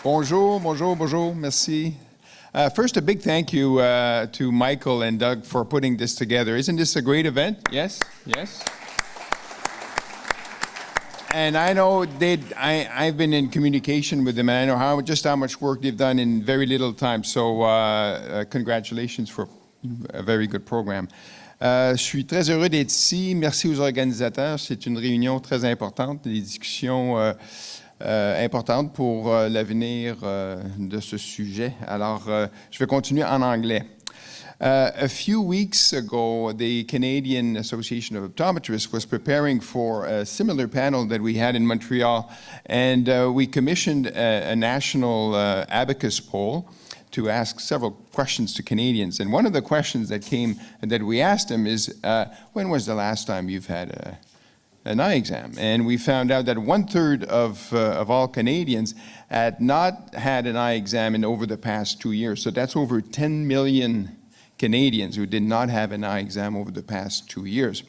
Bonjour, bonjour, bonjour, merci. First, a big thank you to Michael and Doug for putting this together. Isn't this a great event? Yes, yes. And I know I've been in communication with them, and I know just how much work they've done in very little time. So congratulations for a very good program. Je suis très heureux d'être ici. Merci aux organisateurs. C'est une réunion très importante, des discussions importantes pour l'avenir de ce sujet. Alors, je vais continuer en anglais. A few weeks ago, the Canadian Association of Optometrists was preparing for a similar panel that we had in Montreal, and we commissioned a national abacus poll to ask several questions to Canadians. And one of the questions that we asked them is, when was the last time you've had an eye exam? And we found out that 1/3 of all Canadians had not had an eye exam in over the past 2 years. So that's over 10 million Canadians who did not have an eye exam over the past 2 years.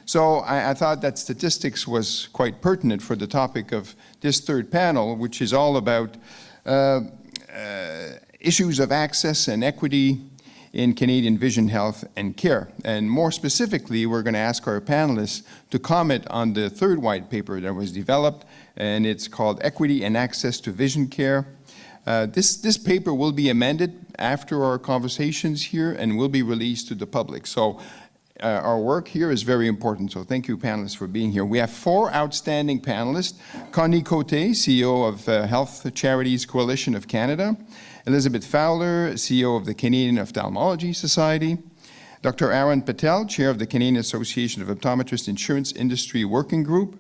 So I thought that statistics was quite pertinent for the topic of this third panel, which is all about issues of access and equity in Canadian vision health and care. And more specifically, we're going to ask our panelists to comment on the third white paper that was developed, and it's called Equity and Access to Vision Care. This paper will be amended after our conversations here and will be released to the public. So our work here is very important, so thank you, panelists, for being here. We have 4 outstanding panelists: Connie Côté, CEO of Health Charities Coalition of Canada; Elisabeth Fowler, CEO of the Canadian Ophthalmology Society; Dr. Aaron Patel, Chair of the Canadian Association of Optometrists Insurance Industry Working Group;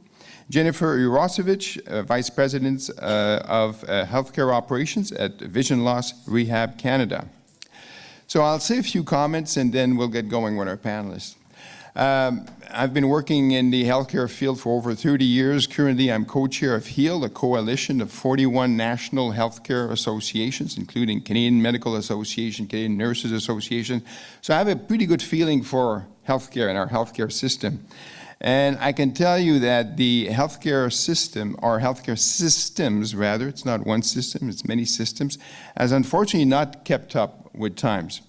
Jennifer Urosevic, Vice President of Healthcare Operations at Vision Loss Rehab Canada. So I'll say a few comments and then we'll get going with our panelists. I've been working in the healthcare field for over 30 years. Currently, I'm co-chair of HEAL, a coalition of 41 national healthcare associations, including Canadian Medical Association, Canadian Nurses Association. So I have a pretty good feeling for healthcare and our healthcare system. And I can tell you that the healthcare system, or healthcare systems rather, it's not one system, it's many systems, has unfortunately not kept up with times.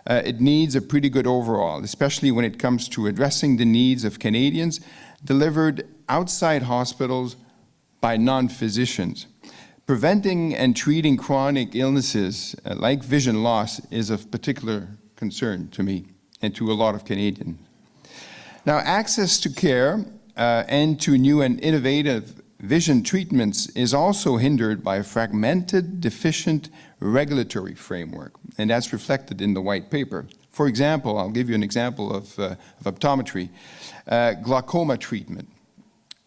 It needs a pretty good overhaul, especially when it comes to addressing the needs of Canadians delivered outside hospitals by non-physicians. Preventing and treating chronic illnesses like vision loss is of particular concern to me and to a lot of Canadians. Now, access to care and to new and innovative vision treatments is also hindered by a fragmented, deficient regulatory framework, and that's reflected in the white paper. For example, I'll give you an example of optometry, glaucoma treatment.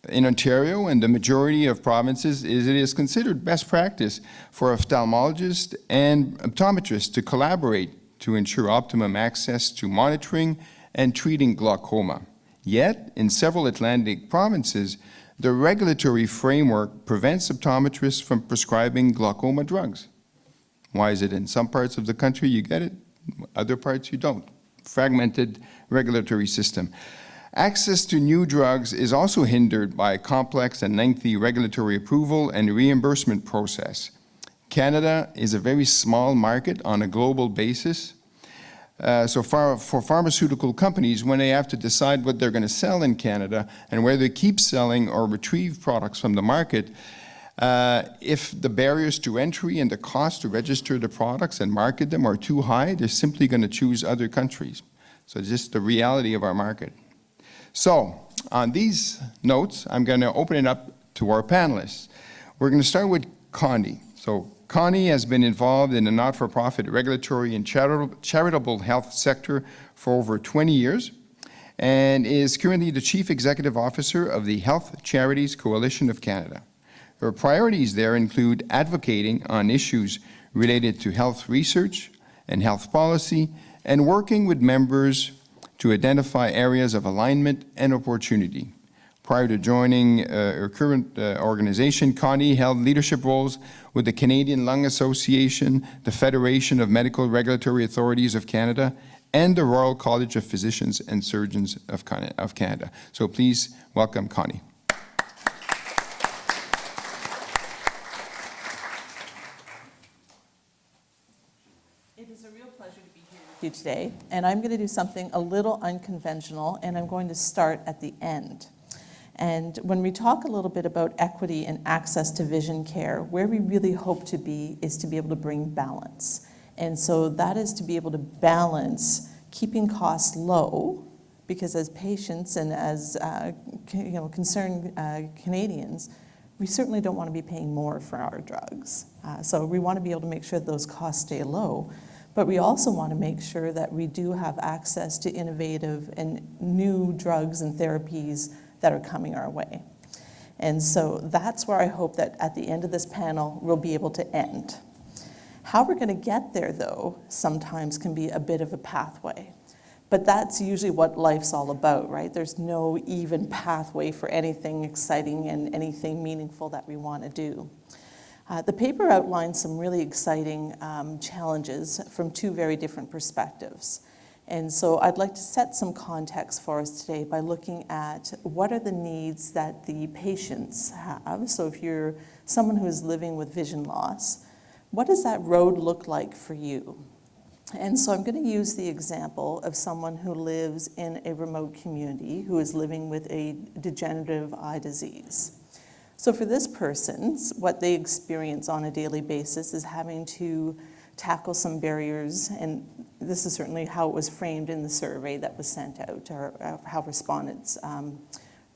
In Ontario and the majority of provinces, it is considered best practice for ophthalmologists and optometrists to collaborate to ensure optimum access to monitoring and treating glaucoma. Yet, in several Atlantic provinces, the regulatory framework prevents optometrists from prescribing glaucoma drugs. Why is it in some parts of the country you get it, other parts you don't? Fragmented regulatory system. Access to new drugs is also hindered by a complex and lengthy regulatory approval and reimbursement process. Canada is a very small market on a global basis. So for pharmaceutical companies, when they have to decide what they're going to sell in Canada and whether they keep selling or retrieve products from the market, if the barriers to entry and the cost to register the products and market them are too high, they're simply going to choose other countries. So it's just the reality of our market. So on these notes, I'm going to open it up to our panelists. We're going to start with Connie. So Connie has been involved in the not-for-profit regulatory and charitable health sector for over 20 years and is currently the Chief Executive Officer of the Health Charities Coalition of Canada. Her priorities there include advocating on issues related to health research and health policy and working with members to identify areas of alignment and opportunity. Prior to joining her current organization, Connie held leadership roles with the Canadian Lung Association, the Federation of Medical Regulatory Authorities of Canada, and the Royal College of Physicians and Surgeons of Canada. So please welcome Connie. you today, and I'm going to do something a little unconventional, and I'm going to start at the end. And when we talk a little bit about equity and access to vision care, where we really hope to be is to be able to bring balance. And so that is to be able to balance keeping costs low, because as patients and as concerned Canadians, we certainly don't want to be paying more for our drugs. So we want to be able to make sure that those costs stay low, but we also want to make sure that we do have access to innovative and new drugs and therapies that are coming our way. And so that's where I hope that at the end of this panel, we'll be able to end. How we're going to get there, though, sometimes can be a bit of a pathway. But that's usually what life's all about, right? There's no even pathway for anything exciting and anything meaningful that we want to do. The paper outlines some really exciting challenges from two very different perspectives. And so I'd like to set some context for us today by looking at what are the needs that the patients have. So if you're someone who is living with vision loss, what does that road look like for you? And so I'm going to use the example of someone who lives in a remote community who is living with a degenerative eye disease. So for this person, what they experience on a daily basis is having to tackle some barriers, and this is certainly how it was framed in the survey that was sent out, or how respondents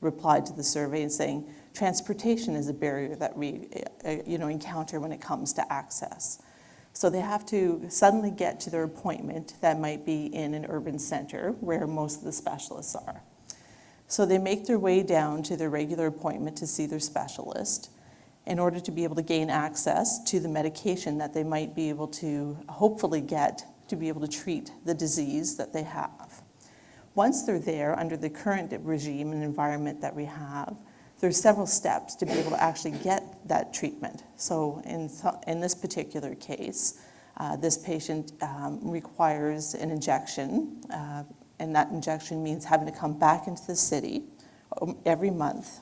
replied to the survey, and saying transportation is a barrier that we encounter when it comes to access. So they have to suddenly get to their appointment that might be in an urban center where most of the specialists are. So they make their way down to their regular appointment to see their specialist in order to be able to gain access to the medication that they might be able to hopefully get to be able to treat the disease that they have. Once they're there, under the current regime and environment that we have, there's several steps to be able to actually get that treatment. So in this particular case, this patient requires an injection, and that injection means having to come back into the city every month,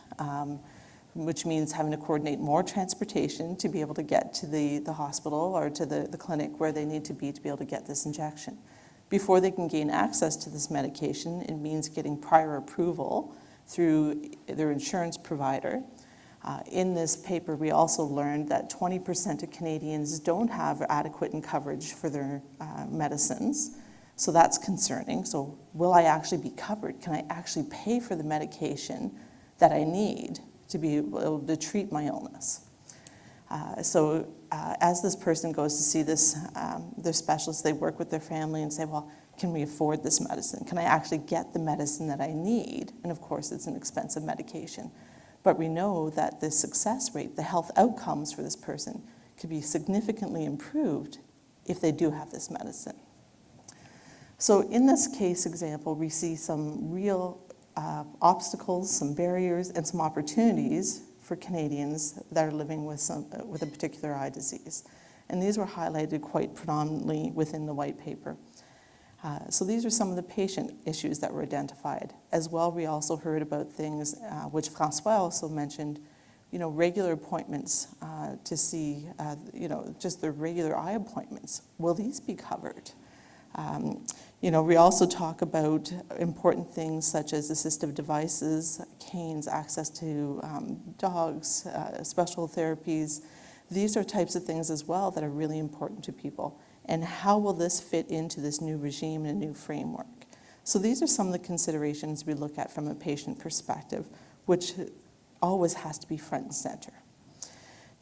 which means having to coordinate more transportation to be able to get to the hospital or to the clinic where they need to be able to get this injection. Before they can gain access to this medication, it means getting prior approval through their insurance provider. In this paper, we also learned that 20% of Canadians don't have adequate coverage for their medicines. So that's concerning. So will I actually be covered? Can I actually pay for the medication that I need to be able to treat my illness? As this person goes to see their specialist, they work with their family and say, well, can we afford this medicine? Can I actually get the medicine that I need? And of course, it's an expensive medication. But we know that the success rate, the health outcomes for this person could be significantly improved if they do have this medicine. So in this case example, we see some real obstacles, some barriers, and some opportunities for Canadians that are living with a particular eye disease. And these were highlighted quite predominantly within the white paper. So these are some of the patient issues that were identified. As well, we also heard about things which François also mentioned, regular appointments to see, just the regular eye appointments. Will these be covered? We also talk about important things such as assistive devices, canes, access to dogs, special therapies. These are types of things as well that are really important to people. And how will this fit into this new regime and a new framework? So these are some of the considerations we look at from a patient perspective, which always has to be front and center.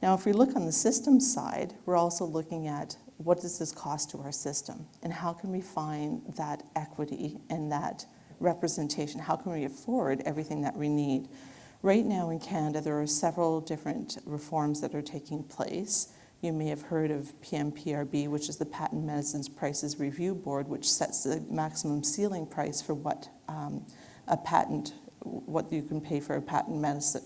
Now, if we look on the system side, we're also looking at what does this cost to our system, and how can we find that equity and that representation? How can we afford everything that we need? Right now in Canada, there are several different reforms that are taking place. You may have heard of PMPRB, which is the Patent Medicines Prices Review Board, which sets the maximum ceiling price for what you can pay for a patent medicine.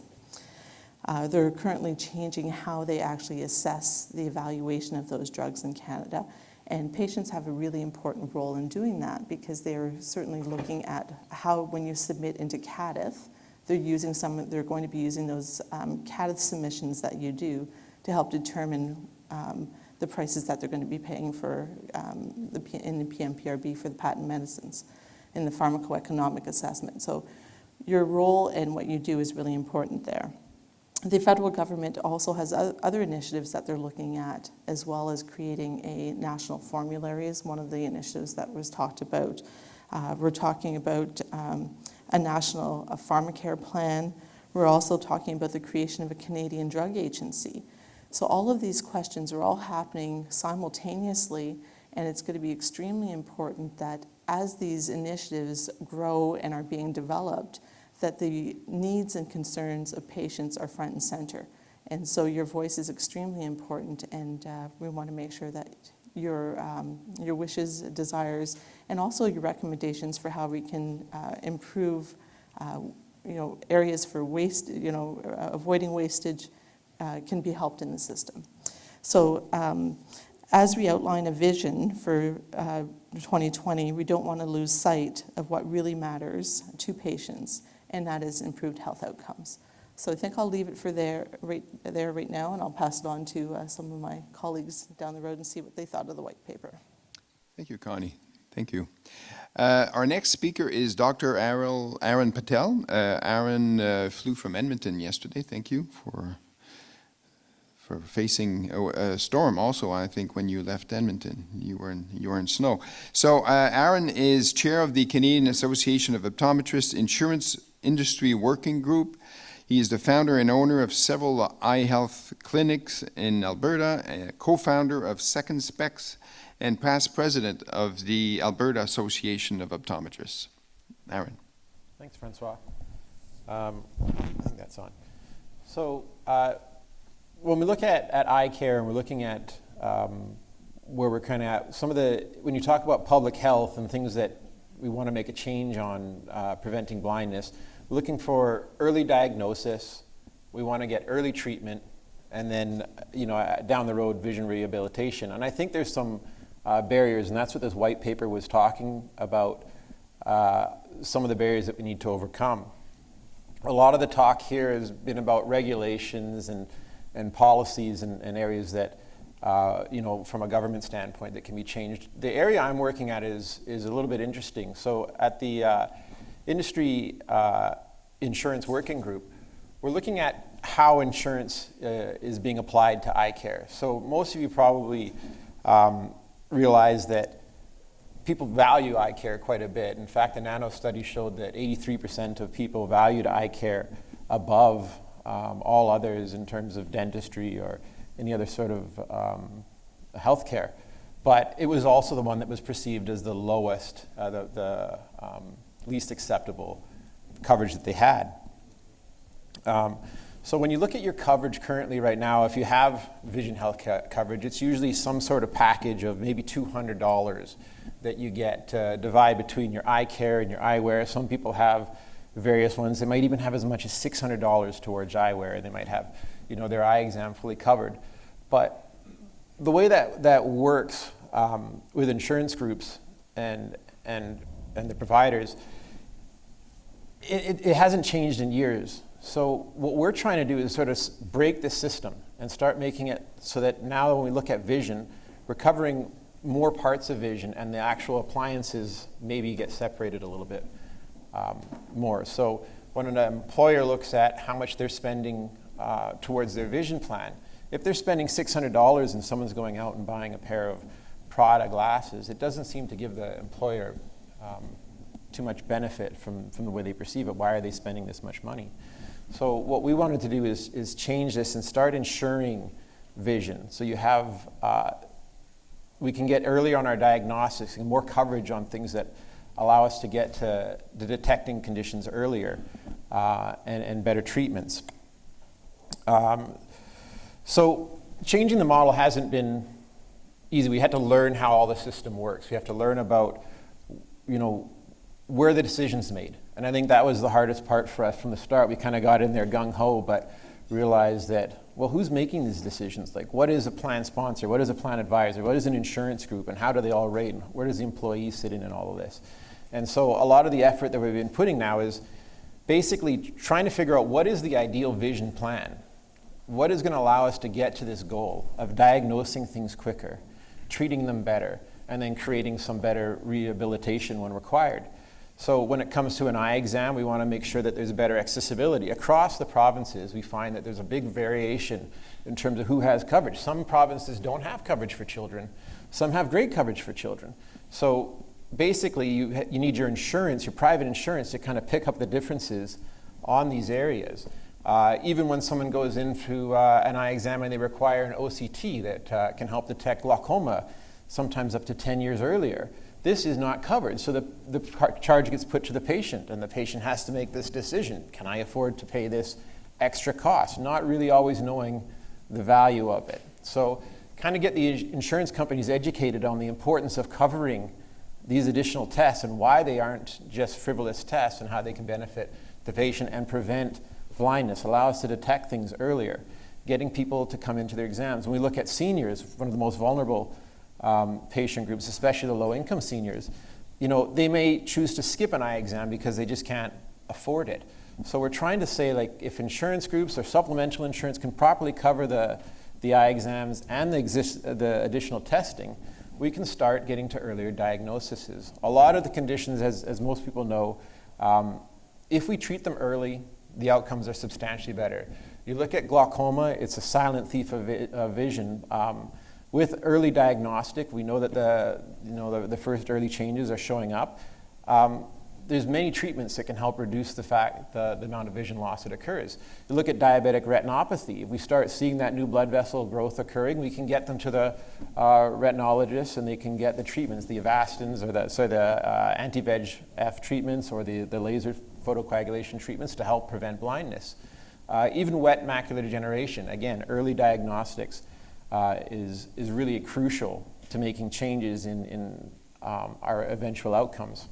They're currently changing how they actually assess the evaluation of those drugs in Canada. And patients have a really important role in doing that, because they're certainly looking at how, when you submit into CADTH, they're going to be using those CADTH submissions that you do to help determine the prices that they're going to be paying for in the PMPRB for the patent medicines in the pharmacoeconomic assessment. So your role and what you do is really important there. The federal government also has other initiatives that they're looking at, as well as creating a national formulary is one of the initiatives that was talked about. We're talking about a national pharmacare plan. We're also talking about the creation of a Canadian drug agency. So all of these questions are all happening simultaneously, and it's going to be extremely important that as these initiatives grow and are being developed, that the needs and concerns of patients are front and center. And so your voice is extremely important, and we want to make sure that your wishes, desires, and also your recommendations for how we can improve areas for waste, avoiding wastage can be helped in the system. So as we outline a vision for 2020, we don't want to lose sight of what really matters to patients, and that is improved health outcomes. So I think I'll leave it for right now, and I'll pass it on to some of my colleagues down the road and see what they thought of the white paper. Thank you, Connie. Thank you. Our next speaker is Dr. Aaron Patel. Aaron flew from Edmonton yesterday. Thank you for facing a storm also, I think, when you left Edmonton. You were in snow. So Aaron is chair of the Canadian Association of Optometrists Insurance Industry Working Group. He is the founder and owner of several eye health clinics in Alberta, a co-founder of Second Specs, and past president of the Alberta Association of Optometrists. Aaron. Thanks, François. I think that's on. So when we look at eye care and we're looking at where we're kind of at, when you talk about public health and things that we want to make a change on preventing blindness, we're looking for early diagnosis, we want to get early treatment, and then down the road vision rehabilitation. And I think there's some barriers, and that's what this white paper was talking about, some of the barriers that we need to overcome. A lot of the talk here has been about regulations and policies and areas that, from a government standpoint that can be changed. The area I'm working at is a little bit interesting. So at the Industry Insurance Working Group, we're looking at how insurance is being applied to eye care. So most of you probably realize that people value eye care quite a bit. In fact, the NANO study showed that 83% of people valued eye care above all others in terms of dentistry or any other sort of health care. But it was also the one that was perceived as the lowest, the least acceptable coverage that they had. So when you look at your coverage currently right now, if you have vision health coverage, it's usually some sort of package of maybe $200 that you get to divide between your eye care and your eyewear. Some people have various ones. They might even have as much as $600 towards eyewear. They might have, their eye exam fully covered. But the way that works with insurance groups and the providers, it hasn't changed in years. So what we're trying to do is sort of break the system and start making it so that now when we look at vision, we're covering more parts of vision, and the actual appliances maybe get separated a little bit more. So when an employer looks at how much they're spending towards their vision plan, if they're spending $600 and someone's going out and buying a pair of Prada glasses, it doesn't seem to give the employer too much benefit from the way they perceive it. Why are they spending this much money? So what we wanted to do is change this and start insuring vision. So you have, we can get earlier on our diagnostics and more coverage on things that allow us to get to the detecting conditions earlier and better treatments. So changing the model hasn't been easy. We had to learn how all the system works. We have to learn about, where the decision's made. And I think that was the hardest part for us from the start. We kind of got in there gung-ho, but realized that, well, who's making these decisions? Like, what is a plan sponsor? What is a plan advisor? What is an insurance group? And how do they all rate? And where does the employee sit in all of this? And so a lot of the effort that we've been putting now is basically trying to figure out what is the ideal vision plan. what is going to allow us to get to this goal of diagnosing things quicker, treating them better, and then creating some better rehabilitation when required. So when it comes to an eye exam, we want to make sure that there's better accessibility. Across the provinces, we find that there's a big variation in terms of who has coverage. Some provinces don't have coverage for children. Some have great coverage for children. So basically, you need your insurance, your private insurance, to kind of pick up the differences on these areas. Even when someone goes into an eye exam and they require an OCT that can help detect glaucoma, sometimes up to 10 years earlier, this is not covered. So the charge gets put to the patient, and the patient has to make this decision. Can I afford to pay this extra cost? Not really always knowing the value of it. So kind of get the insurance companies educated on the importance of covering these additional tests and why they aren't just frivolous tests and how they can benefit the patient and prevent blindness, allow us to detect things earlier, getting people to come into their exams. When we look at seniors, one of the most vulnerable patient groups, especially the low-income seniors, they may choose to skip an eye exam because they just can't afford it. So we're trying to say, like, if insurance groups or supplemental insurance can properly cover the eye exams and the additional testing, we can start getting to earlier diagnoses. A lot of the conditions, as most people know, if we treat them early, the outcomes are substantially better. You look at glaucoma, it's a silent thief of vision. With early diagnostic, we know that the first early changes are showing up. There's many treatments that can help reduce the amount of vision loss that occurs. You look at diabetic retinopathy. If we start seeing that new blood vessel growth occurring, we can get them to the retinologist, and they can get the treatments, the Avastins, or the anti-VEGF treatments, or the laser photocoagulation treatments to help prevent blindness. Even wet macular degeneration, again, early diagnostics is really crucial to making changes in our eventual outcomes.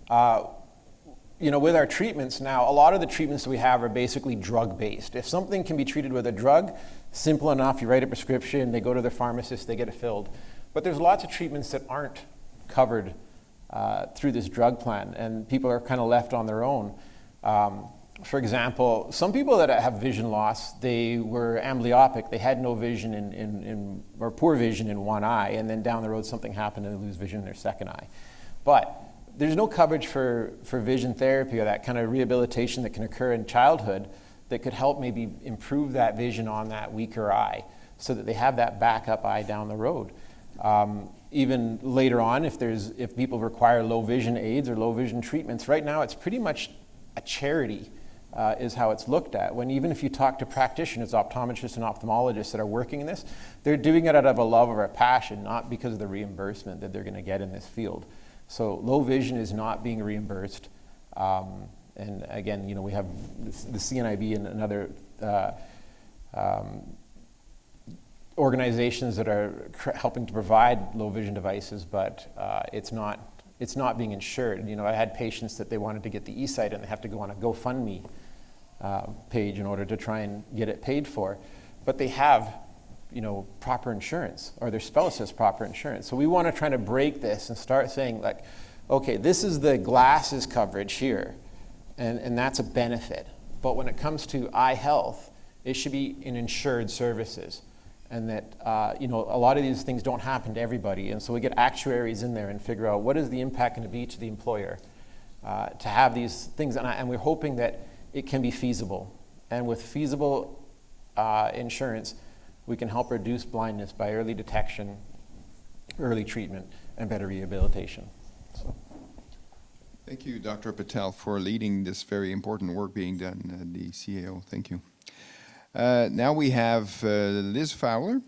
With our treatments now, a lot of the treatments that we have are basically drug-based. If something can be treated with a drug, simple enough, you write a prescription, they go to their pharmacist, they get it filled. But there's lots of treatments that aren't covered through this drug plan, and people are kind of left on their own. For example, some people that have vision loss, they were amblyopic, they had no vision or poor vision in one eye, and then down the road something happened and they lose vision in their second eye. But there's no coverage for vision therapy or that kind of rehabilitation that can occur in childhood that could help maybe improve that vision on that weaker eye so that they have that backup eye down the road. Even later on, if people require low vision aids or low vision treatments, right now it's pretty much a charity is how it's looked at. Even if you talk to practitioners, optometrists and ophthalmologists that are working in this, they're doing it out of a love or a passion, not because of the reimbursement that they're going to get in this field. So low vision is not being reimbursed. And again, we have the CNIB and other organizations that are helping to provide low vision devices, but it's not being insured. I had patients that they wanted to get the eSight and they have to go on a GoFundMe page in order to try and get it paid for. But they have, proper insurance, or their spouse has proper insurance. So we want to try to break this and start saying, like, okay, this is the glasses coverage here, and that's a benefit. But when it comes to eye health, it should be in insured services. And that, a lot of these things don't happen to everybody. And so we get actuaries in there and figure out what is the impact going to be to the employer to have these things. And we're hoping that it can be feasible. And with feasible insurance, we can help reduce blindness by early detection, early treatment, and better rehabilitation. So. Thank you, Dr. Patel, for leading this very important work being done at the CAO. Thank you. Now we have Liz Fowler.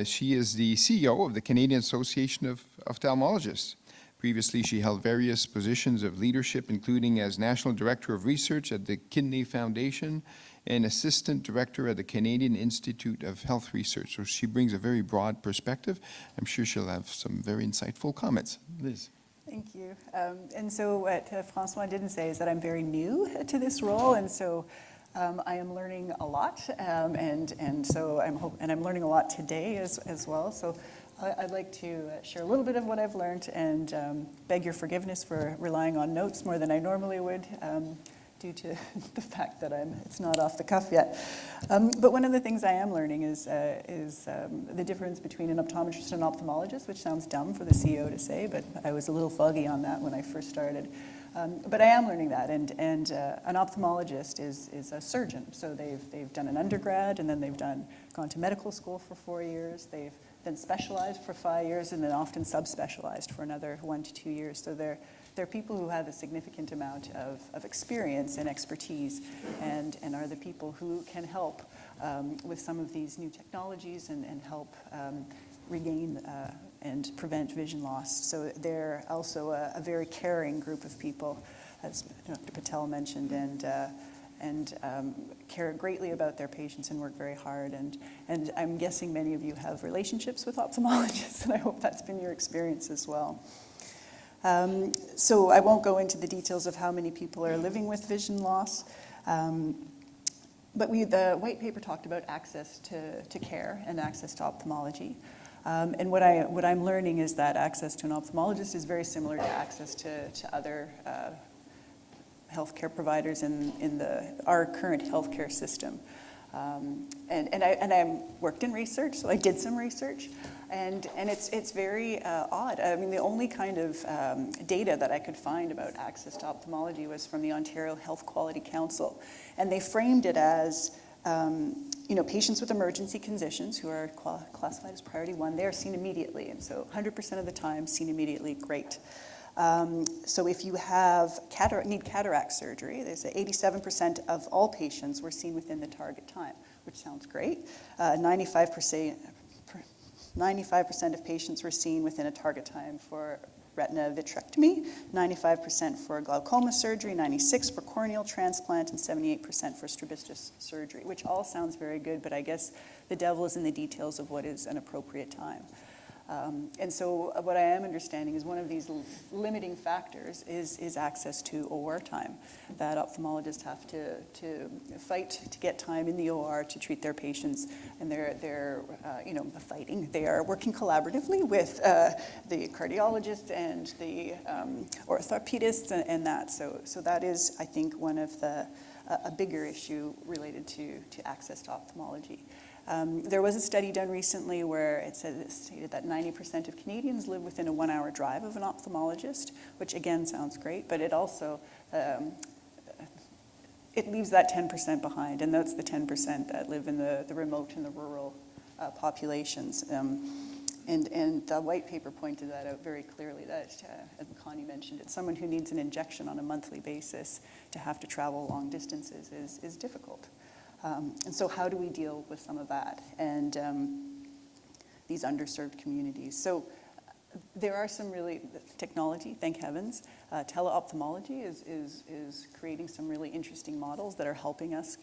She is the CEO of the Canadian Association of Ophthalmologists. Previously, she held various positions of leadership, including as National Director of Research at the Kidney Foundation and Assistant Director at the Canadian Institute of Health Research. So she brings a very broad perspective. I'm sure she'll have some very insightful comments. Liz. Thank you. And so what François didn't say is that I'm very new to this role, and so I am learning a lot, and so I'm learning a lot today as well. So I'd like to share a little bit of what I've learned and beg your forgiveness for relying on notes more than I normally would due to the fact that it's not off the cuff yet. But one of the things I am learning is the difference between an optometrist and an ophthalmologist, which sounds dumb for the CEO to say, but I was a little foggy on that when I first started. But I am learning that, and an ophthalmologist is a surgeon. So they've done an undergrad, and then they've gone to medical school for 4 years. They've then specialized for 5 years, and then often subspecialized for another 1 to 2 years. So they're people who have a significant amount of experience and expertise, and are the people who can help with some of these new technologies and help regain and prevent vision loss. So they're also a very caring group of people, as Dr. Patel mentioned, and care greatly about their patients and work very hard. And I'm guessing many of you have relationships with ophthalmologists, and I hope that's been your experience as well. So I won't go into the details of how many people are living with vision loss, but the white paper talked about access to care and access to ophthalmology. And what I'm learning is that access to an ophthalmologist is very similar to access to other healthcare providers in our current healthcare system. And I worked in research, so I did some research, and it's very odd. I mean, the only kind of data that I could find about access to ophthalmology was from the Ontario Health Quality Council, and they framed it as patients with emergency conditions who are classified as priority 1, they are seen immediately, and so 100% of the time seen immediately, great. So if you need cataract surgery, they say 87% of all patients were seen within the target time, which sounds great. 95% of patients were seen within a target time for retina vitrectomy, 95% for glaucoma surgery, 96% for corneal transplant, and 78% for strabismus surgery, which all sounds very good, but I guess the devil is in the details of what is an appropriate time. And so what I am understanding is one of these limiting factors is access to OR time, that ophthalmologists have to fight to get time in the OR to treat their patients, and they're fighting. They are working collaboratively with the cardiologists and the orthopedists and that. So that is, I think, one of a bigger issue related to access to ophthalmology. There was a study done recently where it stated that 90% of Canadians live within a 1-hour drive of an ophthalmologist, which again sounds great, but it also it leaves that 10% behind, and that's the 10% that live in the remote and the rural populations. And the white paper pointed that out very clearly, that, as Connie mentioned, it's someone who needs an injection on a monthly basis to have to travel long distances is difficult. And so how do we deal with some of that and these underserved communities? So there are some really, technology, thank heavens. Teleophthalmology is creating some really interesting models that are helping us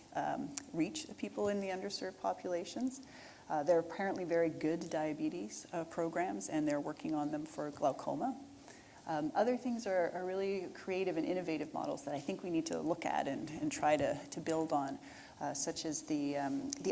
reach the people in the underserved populations. There are apparently very good diabetes programs, and they're working on them for glaucoma. Other things are really creative and innovative models that I think we need to look at and try to build on. Such as the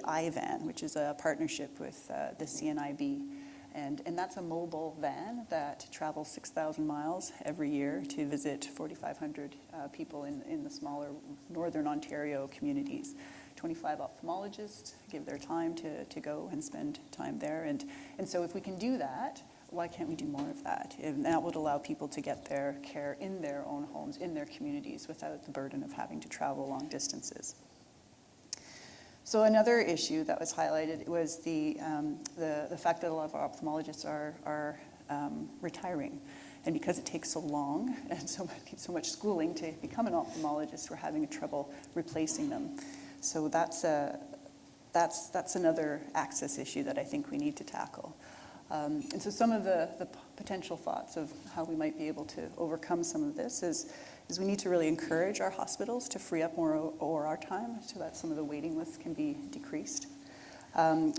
iVan, which is a partnership with the CNIB. And that's a mobile van that travels 6,000 miles every year to visit 4,500 people in the smaller northern Ontario communities. 25 ophthalmologists give their time to go and spend time there. And so if we can do that, why can't we do more of that? And that would allow people to get their care in their own homes, in their communities, without the burden of having to travel long distances. So another issue that was highlighted was the fact that a lot of our ophthalmologists are retiring. And because it takes so long and so much schooling to become an ophthalmologist, we're having trouble replacing them. So that's another access issue that I think we need to tackle. And so some of the potential thoughts of how we might be able to overcome some of this is we need to really encourage our hospitals to free up more OR time so that some of the waiting lists can be decreased.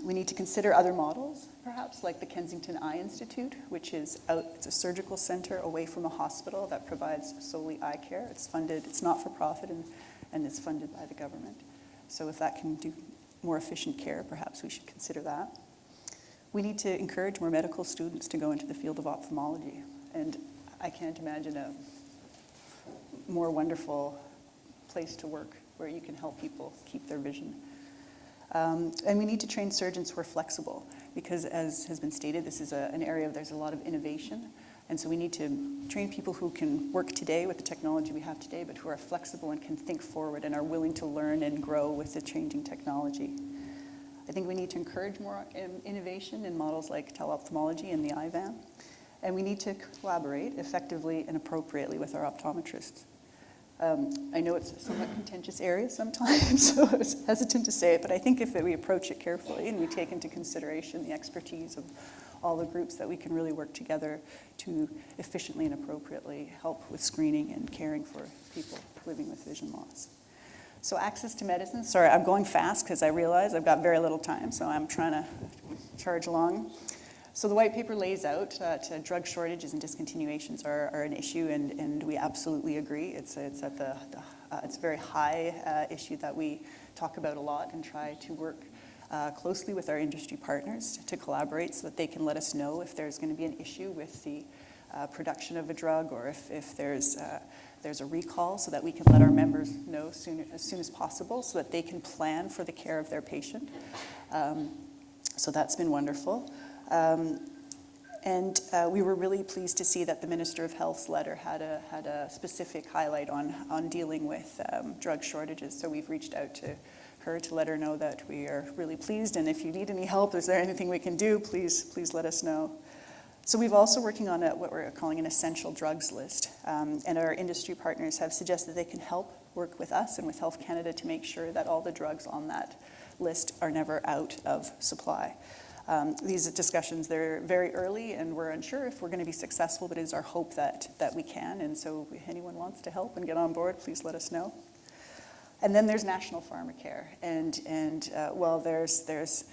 We need to consider other models, perhaps like the Kensington Eye Institute, which is it's a surgical center away from a hospital that provides solely eye care. It's funded, it's not for profit, and it's funded by the government. So if that can do more efficient care, perhaps we should consider that. We need to encourage more medical students to go into the field of ophthalmology. And I can't imagine a more wonderful place to work where you can help people keep their vision. And we need to train surgeons who are flexible because, as has been stated, this is an area where there's a lot of innovation. And so we need to train people who can work today with the technology we have today, but who are flexible and can think forward and are willing to learn and grow with the changing technology. I think we need to encourage more innovation in models like teleophthalmology and the IVAM. And we need to collaborate effectively and appropriately with our optometrists. I know it's a somewhat contentious area sometimes, so I was hesitant to say it, but I think if we approach it carefully and we take into consideration the expertise of all the groups, that we can really work together to efficiently and appropriately help with screening and caring for people living with vision loss. So access to medicine, sorry, I'm going fast because I realize I've got very little time, so I'm trying to charge along. So the white paper lays out that drug shortages and discontinuations are an issue, and we absolutely agree. It's a very high issue that we talk about a lot and try to work closely with our industry partners to collaborate so that they can let us know if there's going to be an issue with the production of a drug, or if there's a recall, so that we can let our members know as soon as possible so that they can plan for the care of their patient. So that's been wonderful. And we were really pleased to see that the Minister of Health's letter had a specific highlight on dealing with drug shortages. So we've reached out to her to let her know that we are really pleased, and if you need any help, is there anything we can do, please let us know. So we've also working on what we're calling an essential drugs list, and our industry partners have suggested they can help work with us and with Health Canada to make sure that all the drugs on that list are never out of supply. These discussions, they're very early, and we're unsure if we're going to be successful, but it is our hope that we can. And so if anyone wants to help and get on board, please let us know. And then there's national pharmacare. And while there's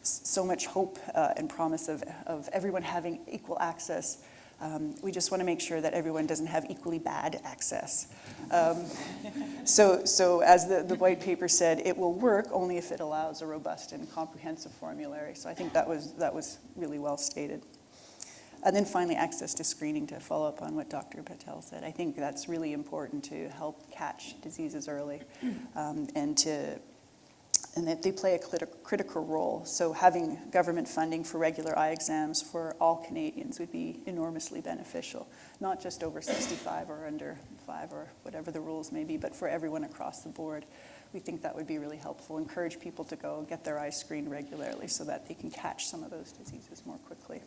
so much hope and promise of everyone having equal access, we just want to make sure that everyone doesn't have equally bad access. So as the white paper said, it will work only if it allows a robust and comprehensive formulary. So I think that was really well stated. And then finally, access to screening, to follow up on what Dr. Patel said. I think that's really important to help catch diseases early, and that they play a critical role. So having government funding for regular eye exams for all Canadians would be enormously beneficial, not just over 65 or under 5 or whatever the rules may be, but for everyone across the board. We think that would be really helpful. Encourage people to go get their eyes screened regularly so that they can catch some of those diseases more quickly.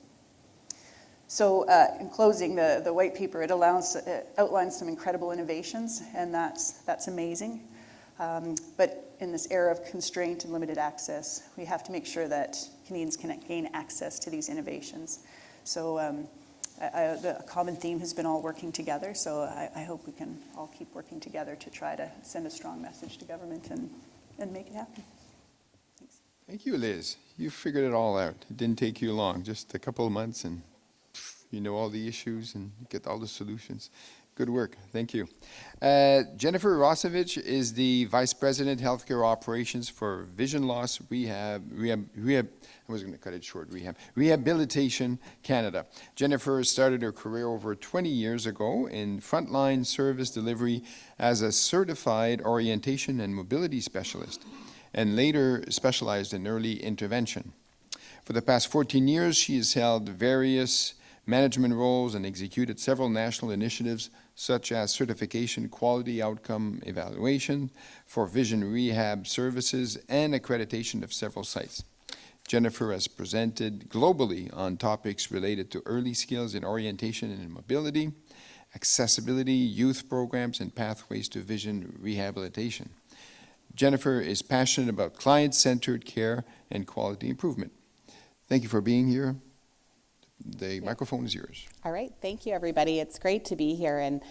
So in closing, the white paper, it outlines some incredible innovations, and that's amazing. But in this era of constraint and limited access, we have to make sure that Canadians can gain access to these innovations. So the common theme has been all working together, so I hope we can all keep working together to try to send a strong message to government and make it happen. Thanks. Thank you, Liz. You figured it all out. It didn't take you long, just a couple of months, and you know all the issues and get all the solutions. Good work. Thank you. Jennifer Rossovich is the Vice President, Healthcare Operations for Vision Loss Rehabilitation Canada. Jennifer started her career over 20 years ago in frontline service delivery as a certified orientation and mobility specialist, and later specialized in early intervention. For the past 14 years, she has held various management roles and executed several national initiatives such as certification, quality outcome evaluation for vision rehab services, and accreditation of several sites. Jennifer has presented globally on topics related to early skills in orientation and mobility, accessibility, youth programs, and pathways to vision rehabilitation. Jennifer is passionate about client-centered care and quality improvement. Thank you for being here. The microphone is yours. All right, thank you, everybody. It's great to be here, and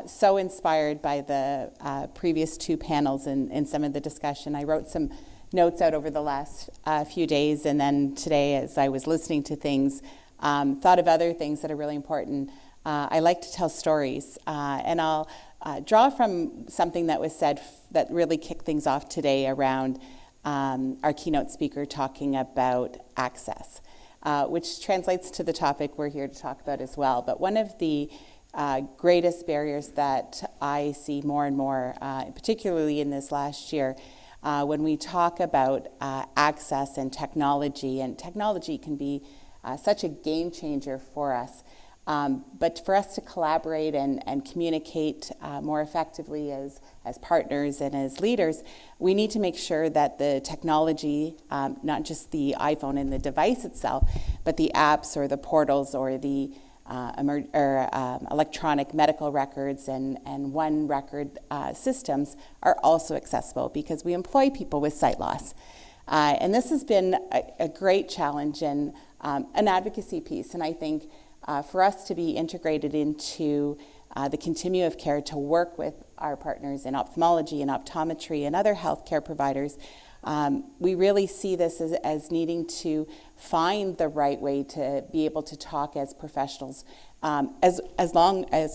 so inspired by the previous two panels and some of the discussion. I wrote some notes out over the last few days, and then today, as I was listening to things, thought of other things that are really important. I like to tell stories, and I'll draw from something that was said that really kicked things off today around our keynote speaker talking about access. Which translates to the topic we're here to talk about as well. But one of the greatest barriers that I see more and more, particularly in this last year, when we talk about access and technology can be such a game changer for us. But for us to collaborate and communicate more effectively as partners and as leaders, we need to make sure that the technology, not just the iPhone and the device itself, but the apps or the portals or the electronic medical records and one record systems are also accessible, because we employ people with sight loss. And this has been a great challenge and an advocacy piece. And I think for us to be integrated into the continuum of care, to work with our partners in ophthalmology and optometry and other healthcare providers, we really see this as needing to find the right way to be able to talk as professionals, as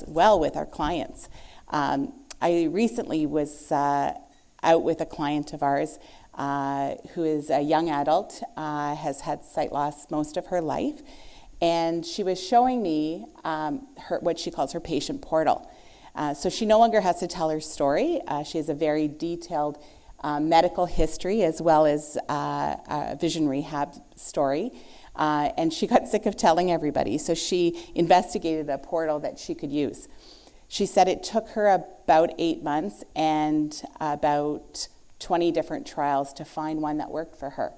well with our clients. I recently was out with a client of ours who is a young adult, has had sight loss most of her life, and she was showing me what she calls her patient portal. So she no longer has to tell her story. She has a very detailed medical history as well as a vision rehab story. And she got sick of telling everybody, so she investigated a portal that she could use. She said it took her about 8 months and about 20 different trials to find one that worked for her.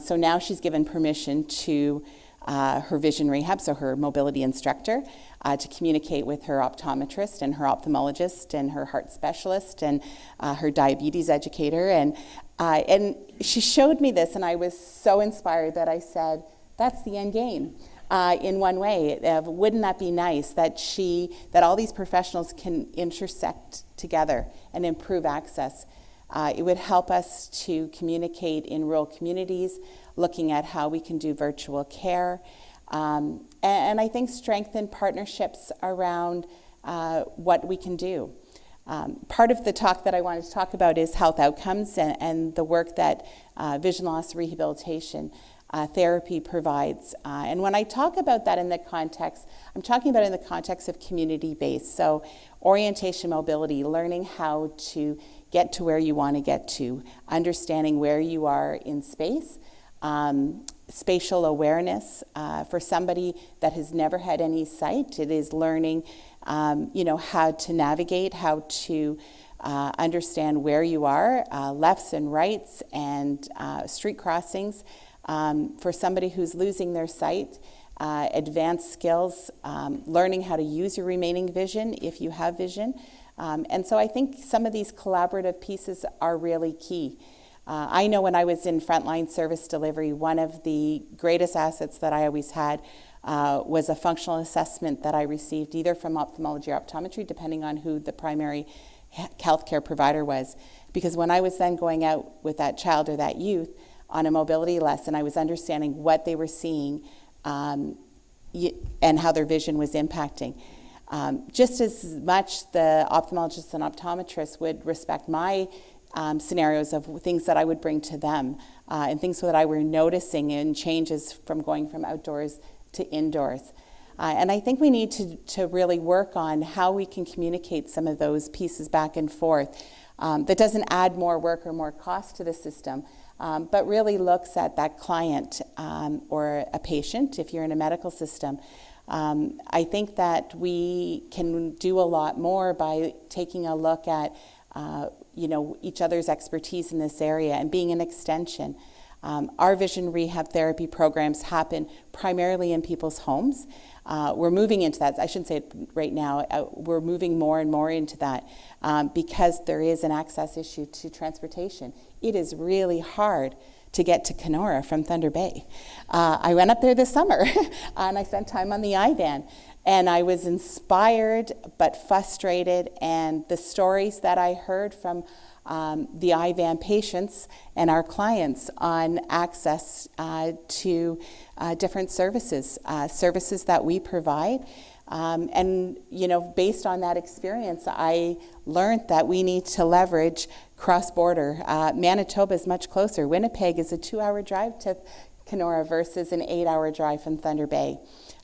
So now she's given permission to her vision rehab, so her mobility instructor, to communicate with her optometrist and her ophthalmologist and her heart specialist and her diabetes educator. And she showed me this, and I was so inspired that I said, that's the end game. In one way, wouldn't that be nice that all these professionals can intersect together and improve access? It would help us to communicate in rural communities, looking at how we can do virtual care, and I think strengthen partnerships around what we can do. Part of the talk that I wanted to talk about is health outcomes and the work that vision loss rehabilitation therapy provides. And when I talk about that in the context, I'm talking about it in the context of community-based. So orientation mobility, learning how to get to where you want to get to, understanding where you are in space, spatial awareness. For somebody that has never had any sight, it is learning how to navigate, how to understand where you are, lefts and rights and street crossings. For somebody who's losing their sight, advanced skills, learning how to use your remaining vision if you have vision. And so I think some of these collaborative pieces are really key. I know when I was in frontline service delivery, one of the greatest assets that I always had was a functional assessment that I received either from ophthalmology or optometry, depending on who the primary healthcare provider was. Because when I was then going out with that child or that youth on a mobility lesson, I was understanding what they were seeing and how their vision was impacting. Just as much the ophthalmologists and optometrists would respect my scenarios of things that I would bring to them and things that I were noticing in changes from going from outdoors to indoors. And I think we need to really work on how we can communicate some of those pieces back and forth that doesn't add more work or more cost to the system, but really looks at that client or a patient if you're in a medical system. I think that we can do a lot more by taking a look at each other's expertise in this area and being an extension. Our vision rehab therapy programs happen primarily in people's homes. We're moving into that. I shouldn't say it right now. We're moving more and more into that because there is an access issue to transportation. It is really hard to get to Kenora from Thunder Bay. I went up there this summer and I spent time on the I-van. And I was inspired but frustrated, and the stories that I heard from the I-van patients and our clients on access to different services that we provide. And based on that experience, I learned that we need to leverage cross-border. Manitoba is much closer. Winnipeg is a 2-hour drive Kenora versus an 8-hour drive from Thunder Bay.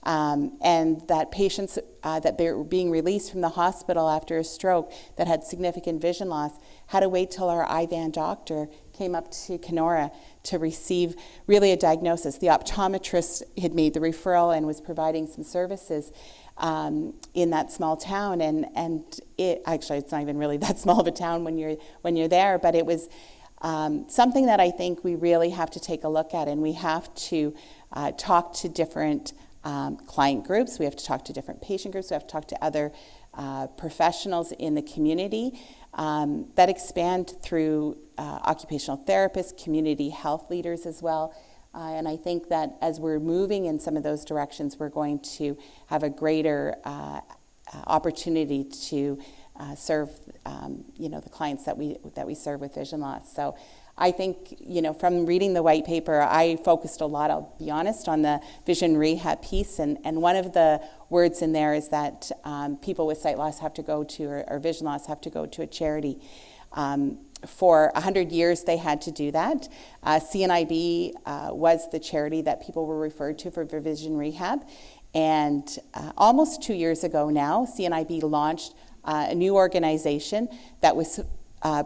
And that patients that were being released from the hospital after a stroke that had significant vision loss had to wait till our IVAN doctor came up to Kenora to receive really a diagnosis. The optometrist had made the referral and was providing some services in that small town, and it actually, it's not even really that small of a town when you're there, but it was something that I think we really have to take a look at, and we have to talk to different client groups, we have to talk to different patient groups, we have to talk to other professionals in the community that expand through occupational therapists, community health leaders as well. And I think that as we're moving in some of those directions, we're going to have a greater opportunity to serve, the clients that we serve with vision loss. So I think, from reading the white paper, I focused a lot, I'll be honest, on the vision rehab piece. And one of the words in there is that people with sight loss have to go to, or vision loss have to go to a charity. For 100 years, they had to do that. CNIB was the charity that people were referred to for vision rehab. And almost 2 years ago now, CNIB launched a new organization that was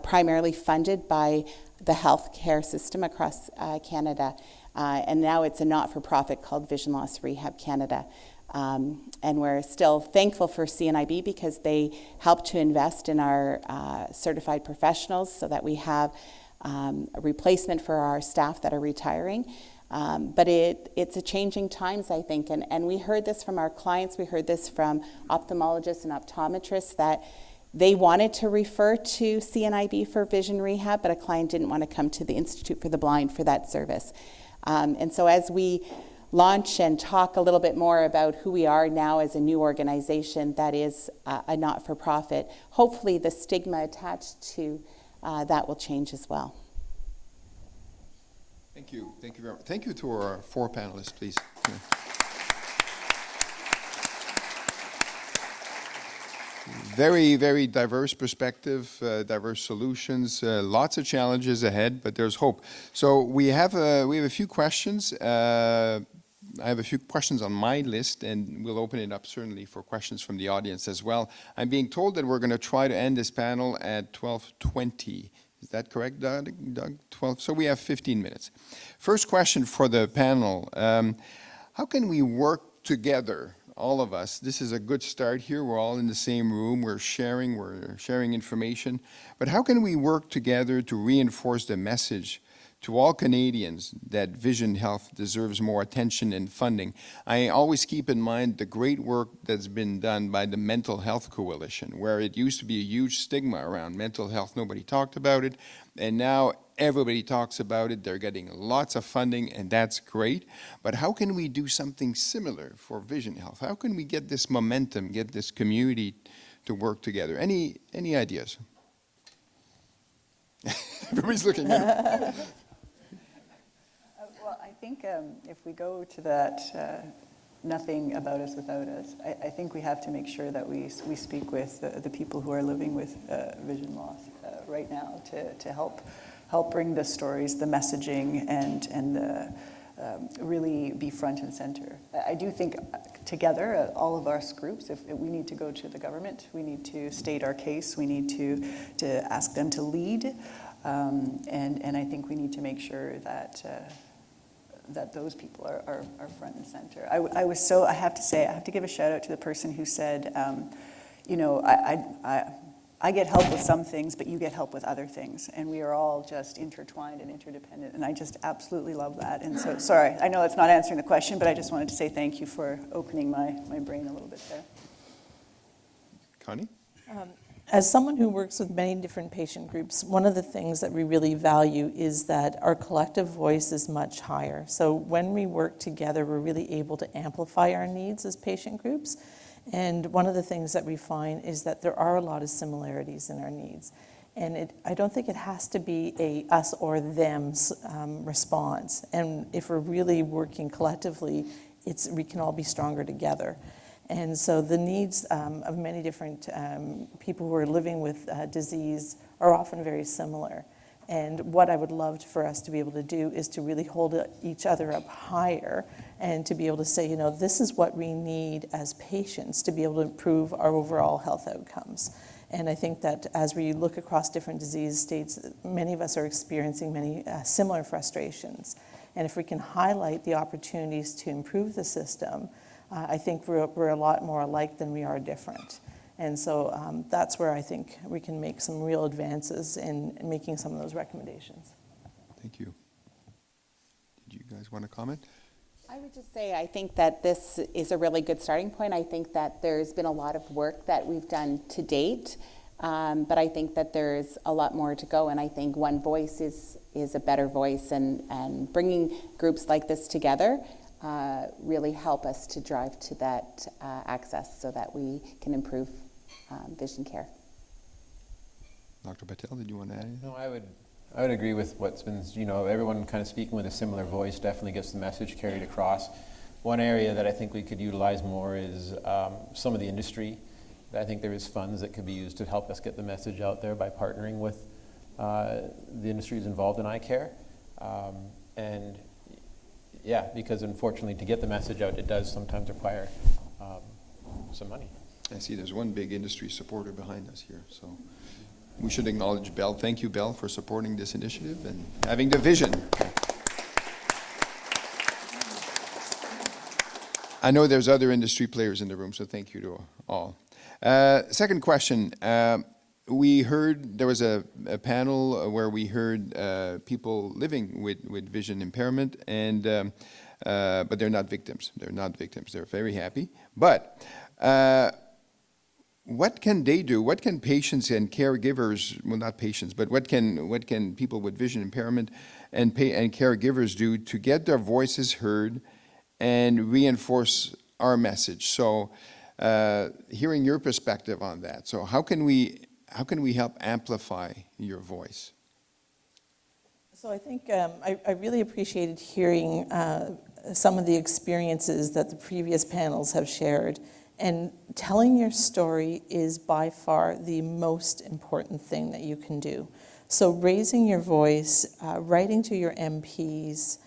primarily funded by the healthcare system across Canada. And now it's a not-for-profit called Vision Loss Rehab Canada. And we're still thankful for CNIB because they help to invest in our certified professionals so that we have a replacement for our staff that are retiring. But it's a changing times, I think. And we heard this from our clients, we heard this from ophthalmologists and optometrists that they wanted to refer to CNIB for vision rehab, but a client didn't want to come to the Institute for the Blind for that service. And so as we launch and talk a little bit more about who we are now as a new organization that is a not-for-profit, hopefully the stigma attached to that will change as well. Thank you. Thank you very much. Thank you to our 4 panelists, please. Yeah. Very, very diverse perspective, diverse solutions, lots of challenges ahead, but there's hope. So we have a few questions. I have a few questions on my list, and we'll open it up certainly for questions from the audience as well. I'm being told that we're going to try to end this panel at 12:20. Is that correct, Doug? 12. So we have 15 minutes. First question for the panel. How can we work together, all of us? This is a good start here. We're all in the same room. We're sharing information. But how can we work together to reinforce the message to all Canadians that vision health deserves more attention and funding? I always keep in mind the great work that's been done by the Mental Health Coalition, where it used to be a huge stigma around mental health. Nobody talked about it, and now everybody talks about it. They're getting lots of funding, and that's great. But how can we do something similar for vision health? How can we get this momentum, get this community to work together? Any ideas? Everybody's looking at me. Well, I think if we go to that nothing about us without us, I think we have to make sure that we speak with the people who are living with vision loss right now to help bring the stories, the messaging, and the really be front and center. I do think together, all of us groups, if we need to go to the government, we need to state our case, we need to ask them to lead, and I think we need to make sure that those people are front and center. I have to say, I have to give a shout out to the person who said, I get help with some things, but you get help with other things. And we are all just intertwined and interdependent. And I just absolutely love that. And so, sorry, I know it's not answering the question, but I just wanted to say thank you for opening my brain a little bit there. Connie? As someone who works with many different patient groups, one of the things that we really value is that our collective voice is much higher. So when we work together, we're really able to amplify our needs as patient groups. And one of the things that we find is that there are a lot of similarities in our needs. And I don't think it has to be a us or them response. And if we're really working collectively, we can all be stronger together. And so the needs of many different people who are living with disease are often very similar. And what I would love for us to be able to do is to really hold each other up higher and to be able to say, you know, this is what we need as patients to be able to improve our overall health outcomes. And I think that as we look across different disease states, many of us are experiencing many similar frustrations. And if we can highlight the opportunities to improve the system, I think we're a lot more alike than we are different. And so that's where I think we can make some real advances in making some of those recommendations. Thank you. Did you guys want to comment? I would just say I think that this is a really good starting point. I think that there's been a lot of work that we've done to date, but I think that there's a lot more to go, and I think one voice is a better voice, and bringing groups like this together really help us to drive to that access so that we can improve vision care. Dr. Patel, did you want to add anything? No, I would agree with what's been, everyone kind of speaking with a similar voice definitely gets the message carried across. One area that I think we could utilize more is some of the industry. I think there is funds that could be used to help us get the message out there by partnering with the industries involved in eye care. And yeah, because unfortunately to get the message out, it does sometimes require some money. I see there's one big industry supporter behind us here, so we should acknowledge Bell. Thank you, Bell, for supporting this initiative and having the vision. I know there's other industry players in the room, so thank you to all. Second question. We heard there was a panel where we heard people living with vision impairment, and but they're not victims. They're not victims. They're very happy. But what can they do? What can patients and caregivers, well, not patients, but what can people with vision impairment and caregivers do to get their voices heard and reinforce our message? So hearing your perspective on that. So how can we help amplify your voice? So I think I really appreciated hearing some of the experiences that the previous panels have shared. And telling your story is by far the most important thing that you can do. So raising your voice, writing to your MPs,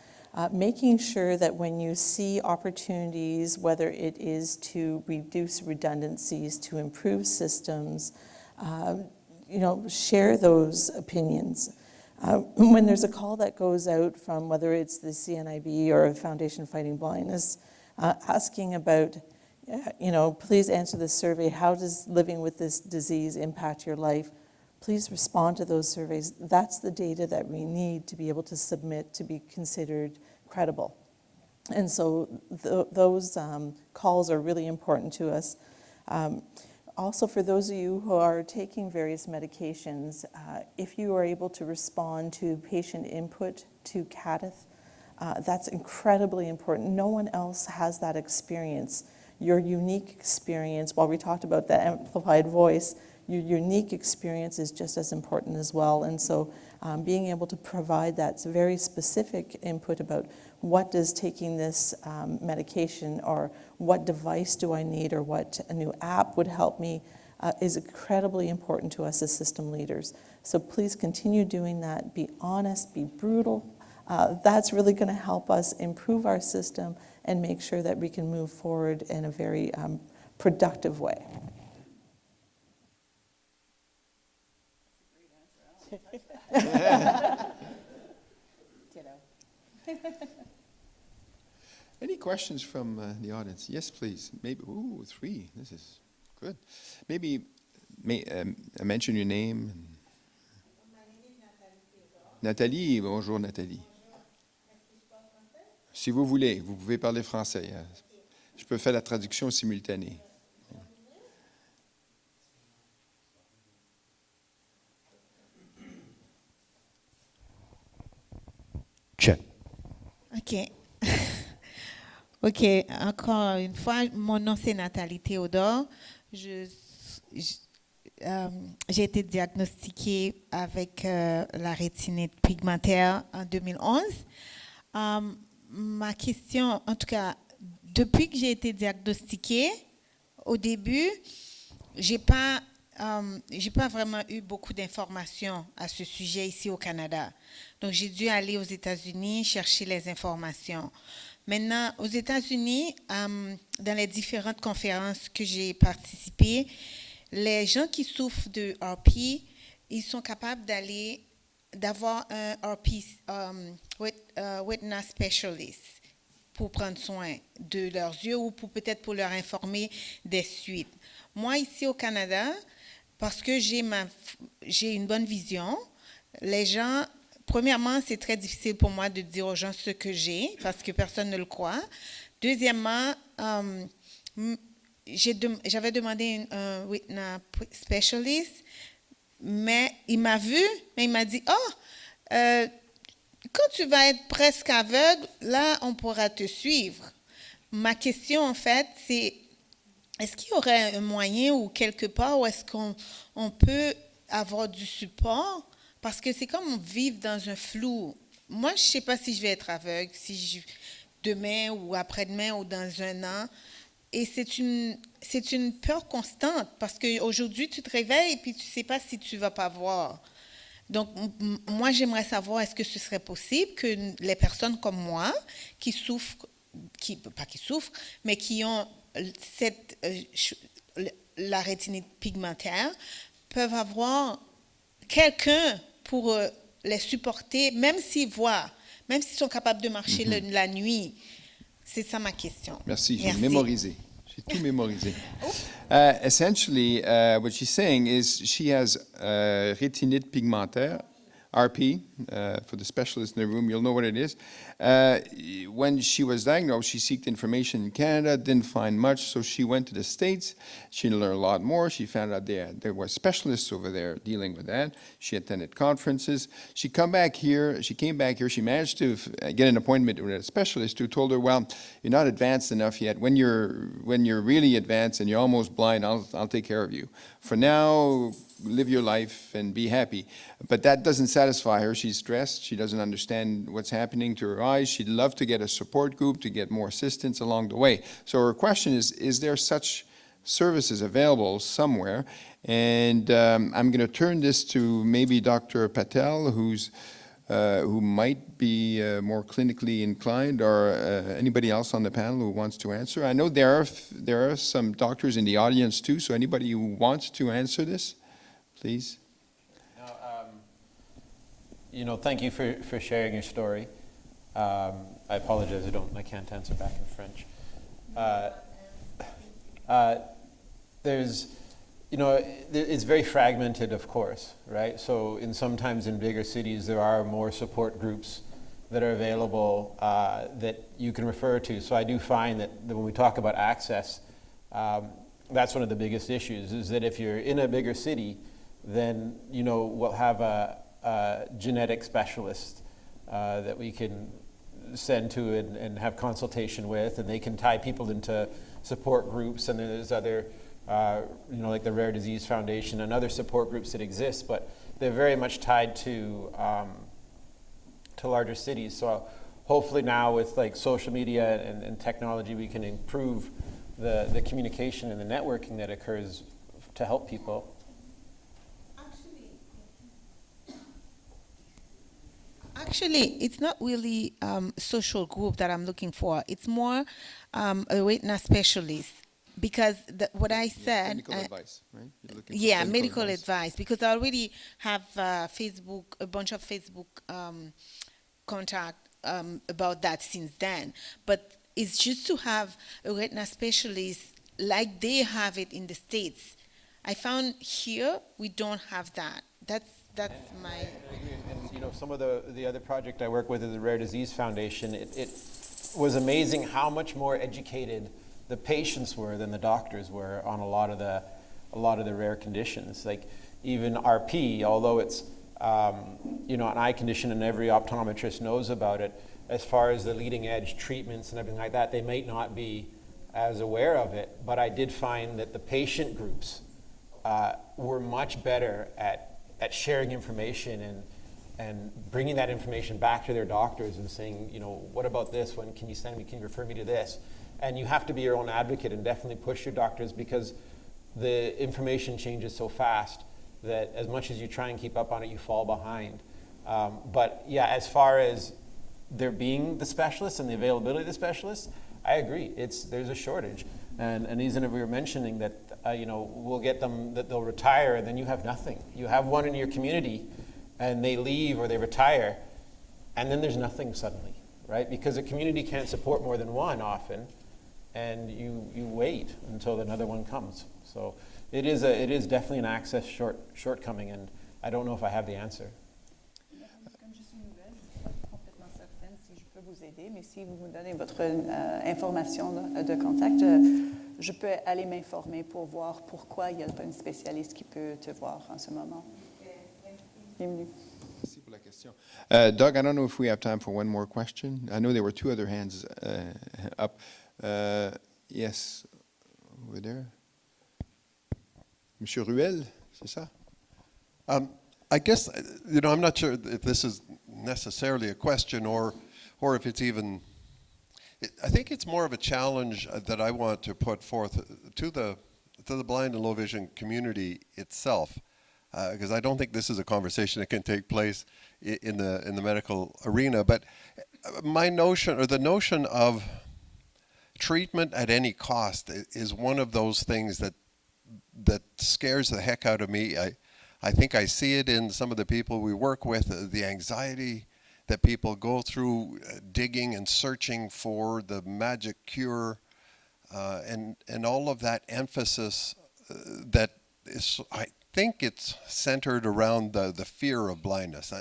making sure that when you see opportunities, whether it is to reduce redundancies, to improve systems, share those opinions. When there's a call that goes out from whether it's the CNIB or Foundation Fighting Blindness, asking about, please answer this survey. How does living with this disease impact your life? Please respond to those surveys. That's the data that we need to be able to submit to be considered credible. And so those calls are really important to us. Also, for those of you who are taking various medications, if you are able to respond to patient input to CONNETED, that's incredibly important. No one else has that experience. Your unique experience, while we talked about the amplified voice, your unique experience is just as important as well. And so being able to provide that very specific input about what does taking this medication or what device do I need or what a new app would help me is incredibly important to us as system leaders. So please continue doing that. Be honest, be brutal. That's really going to help us improve our system and make sure that we can move forward in a very productive way. Any questions from the audience? Yes, please. Maybe, 3. This is good. Maybe mention your name. My name is Nathalie. Nathalie, bonjour Nathalie. Si vous voulez, vous pouvez parler français. Je peux faire la traduction simultanée. Check. OK. OK. Encore une fois, mon nom c'est Nathalie Théodore. J'ai été diagnostiquée avec la rétinite pigmentaire en 2011. Ma question, en tout cas, depuis que j'ai été diagnostiquée, au début, j'ai pas j'ai pas vraiment eu beaucoup d'informations à ce sujet ici au Canada. Donc, j'ai dû aller aux États-Unis chercher les informations. Maintenant, aux États-Unis, dans les différentes conférences que j'ai participé, les gens qui souffrent de RP, ils sont capables d'avoir un RP witness specialist pour prendre soin de leurs yeux ou peut-être pour leur informer des suites. Moi, ici au Canada, parce que j'ai une bonne vision, les gens, premièrement, c'est très difficile pour moi de dire aux gens ce que j'ai parce que personne ne le croit. Deuxièmement, j'avais demandé un witness specialist, mais il m'a vu, mais il m'a dit, quand tu vas être presque aveugle, là, on pourra te suivre. Ma question, en fait, c'est, est-ce qu'il y aurait un moyen ou quelque part où est-ce qu'on peut avoir du support? Parce que c'est comme vivre dans un flou. Moi, je ne sais pas si je vais être aveugle, demain ou après-demain ou dans un an. Et c'est une peur constante parce qu'aujourd'hui, tu te réveilles et puis tu ne sais pas si tu ne vas pas voir. Donc, moi, j'aimerais savoir, est-ce que ce serait possible que les personnes comme moi, qui souffrent, pas qui souffrent, mais qui ont la rétinite pigmentaire, peuvent avoir quelqu'un pour les supporter, même s'ils voient, même s'ils sont capables de marcher la nuit. C'est ça ma question. Merci, j'ai mémorisé. J'ai tout mémorisé. Essentially, what she's saying is she has rétinite pigmentaire, RP, for the specialist in the room, you'll know what it is. When she was diagnosed, she sought information in Canada, didn't find much, so she went to the States. She learned a lot more. She found out there were specialists over there dealing with that. She attended conferences. She came back here. She managed to get an appointment with a specialist who told her, well, you're not advanced enough yet. When you're really advanced and you're almost blind, I'll take care of you. For now, live your life and be happy. But that doesn't satisfy her. She's stressed. She doesn't understand what's happening to her eyes. She'd love to get a support group to get more assistance along the way. So her question is there such services available somewhere? And I'm going to turn this to maybe Dr. Patel, who might be more clinically inclined, or anybody else on the panel who wants to answer. I know there are some doctors in the audience too, so anybody who wants to answer this, please. Thank you for sharing your story. I apologize, I can't answer back in French. It's very fragmented, of course, right? So sometimes in bigger cities, there are more support groups that are available that you can refer to. So I do find that when we talk about access, that's one of the biggest issues, is that if you're in a bigger city, then, we'll have a genetic specialist that we can send to and have consultation with, and they can tie people into support groups, and there's other, like the Rare Disease Foundation and other support groups that exist, but they're very much tied to larger cities. So hopefully now with like social media and technology, we can improve the communication and the networking that occurs to help people. Actually, it's not really social group that I'm looking for. It's more a retina specialist, because what I said. Medical advice, right? You're looking for medical advice, because I already have a bunch of Facebook contact about that since then. But it's just to have a retina specialist like they have it in the States. I found here we don't have that. That's my. And some of the other project I work with is the Rare Disease Foundation. It was amazing how much more educated the patients were than the doctors were on a lot of the rare conditions. Like even RP, although it's an eye condition and every optometrist knows about it, as far as the leading edge treatments and everything like that, they might not be as aware of it. But I did find that the patient groups were much better at sharing information and bringing that information back to their doctors and saying, what about this one? Can you refer me to this? And you have to be your own advocate and definitely push your doctors, because the information changes so fast that as much as you try and keep up on it, you fall behind. But yeah, as far as there being the specialists and the availability of the specialists, I agree. There's a shortage. And Elisabeth, we were mentioning that we'll get them, that they'll retire, and then you have nothing. You have one in your community, and they leave or they retire, and then there's nothing suddenly, right? Because a community can't support more than one often, and you wait until another one comes. So it is definitely an access shortcoming, and I don't know if I have the answer. Comme je suis nouvelle, je ne suis pas complètement certaine si je peux vous aider, mais si vous me donnez votre information de contact, je peux aller m'informer pour voir pourquoi il n'y a pas une spécialiste qui peut te voir en ce moment. Bienvenue. Merci pour la question. Doug, I don't know if we have time for one more question. I know there were two other hands up. Yes, over there. Monsieur Ruel, c'est ça? I guess, I'm not sure if this is necessarily a question or if it's even, I think it's more of a challenge that I want to put forth to the blind and low vision community itself, because I don't think this is a conversation that can take place in the medical arena. But my notion, or the notion of treatment at any cost, is one of those things that scares the heck out of me. I think I see it in some of the people we work with, the anxiety that people go through digging and searching for the magic cure, and all of that emphasis that is, I think it's centered around the fear of blindness.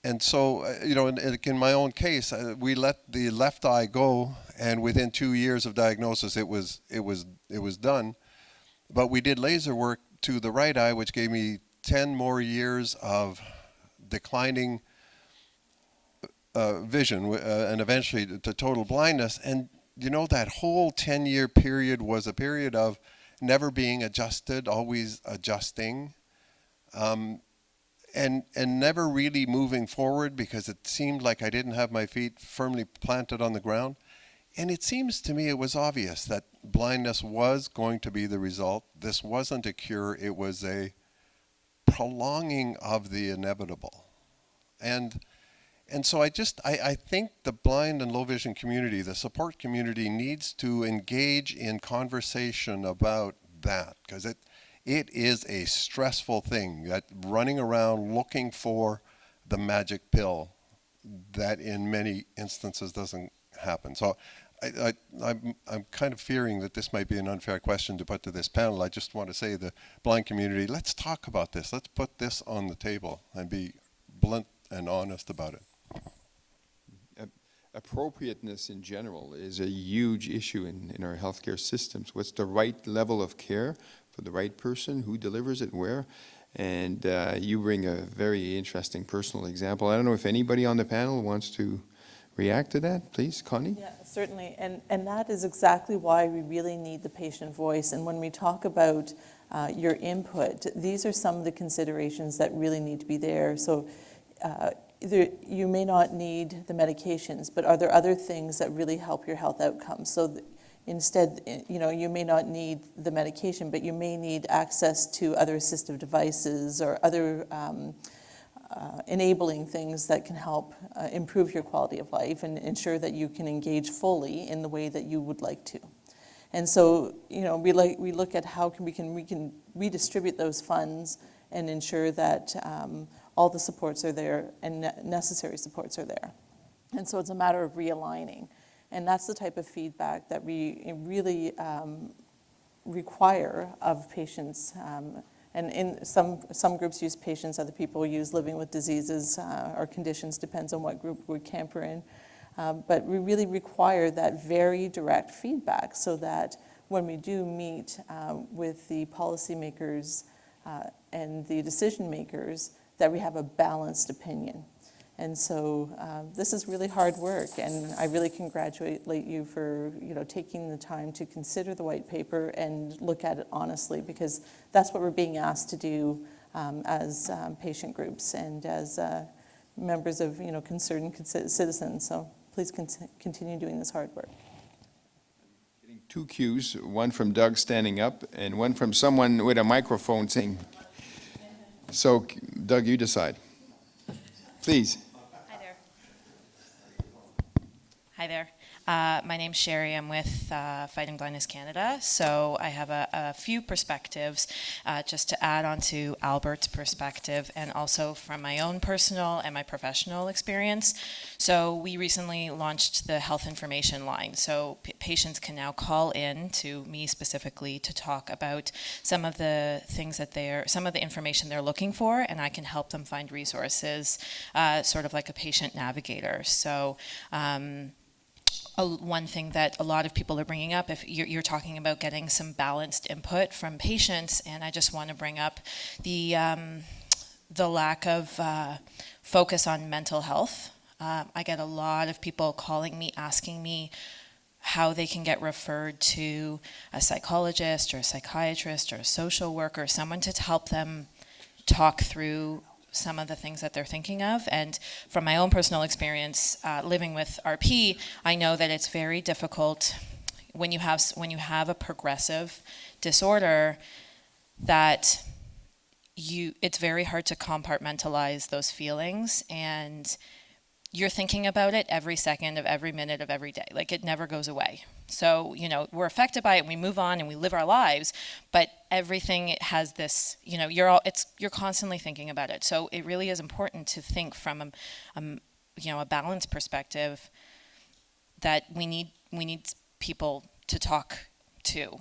And so, in my own case, we let the left eye go, and within 2 years of diagnosis, it was done. But we did laser work to the right eye, which gave me 10 more years of declining vision, and eventually to total blindness. And that whole 10-year period was a period of never being adjusted, always adjusting, and never really moving forward, because it seemed like I didn't have my feet firmly planted on the ground. And it seems to me it was obvious that blindness was going to be the result. This wasn't a cure, it was a prolonging of the inevitable. And so I think the blind and low vision community, the support community, needs to engage in conversation about that, because it is a stressful thing, that running around looking for the magic pill that in many instances doesn't happen. So I'm kind of fearing that this might be an unfair question to put to this panel. I just want to say, the blind community, let's talk about this. Let's put this on the table and be blunt and honest about it. Appropriateness in general is a huge issue in our healthcare systems. What's the right level of care for the right person? Who delivers it where? And you bring a very interesting personal example. I don't know if anybody on the panel wants to react to that, please, Connie? Yeah, certainly. And that is exactly why we really need the patient voice. And when we talk about your input, these are some of the considerations that really need to be there. So you may not need the medications, but are there other things that really help your health outcomes? So instead, you may not need the medication, but you may need access to other assistive devices or other enabling things that can help improve your quality of life and ensure that you can engage fully in the way that you would like to. And so, we look at how we can redistribute those funds and ensure that all the supports are there and necessary supports are there. And so it's a matter of realigning. And that's the type of feedback that we really require of patients. And in some groups use patients, other people use living with diseases or conditions, depends on what group we camp we're in. But we really require that very direct feedback so that when we do meet with the policymakers and the decision makers, that we have a balanced opinion. And so this is really hard work, and I really congratulate you for taking the time to consider the white paper and look at it honestly, because that's what we're being asked to do as patient groups and as members of concerned citizens. So please continue doing this hard work. Getting 2 cues, one from Doug standing up and one from someone with a microphone saying. So, Doug, you decide. Please. Hi there. Hi there. My name's Sherry. I'm with Fighting Blindness Canada. So I have a few perspectives just to add on to Albert's perspective and also from my own personal and my professional experience. So we recently launched the health information line. So patients can now call in to me specifically to talk about some of the things that some of the information they're looking for, and I can help them find resources, sort of like a patient navigator. So one thing that a lot of people are bringing up, if you're talking about getting some balanced input from patients, and I just want to bring up the lack of focus on mental health. I get a lot of people calling me, asking me how they can get referred to a psychologist or a psychiatrist or a social worker, someone to help them talk through some of the things that they're thinking of. And from my own personal experience living with RP, I know that it's very difficult when you have a progressive disorder that it's very hard to compartmentalize those feelings, and you're thinking about it every second of every minute of every day. Like, it never goes away. So, we're affected by it and we move on and we live our lives, but everything has this, you're constantly thinking about it. So it really is important to think from a balanced perspective that we need people to talk to.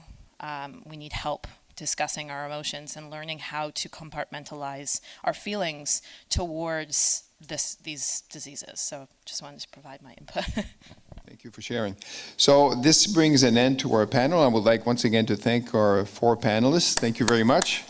We need help discussing our emotions and learning how to compartmentalize our feelings towards these diseases. So just wanted to provide my input. Thank you for sharing. So this brings an end to our panel. I would like once again to thank our 4 panelists. Thank you very much.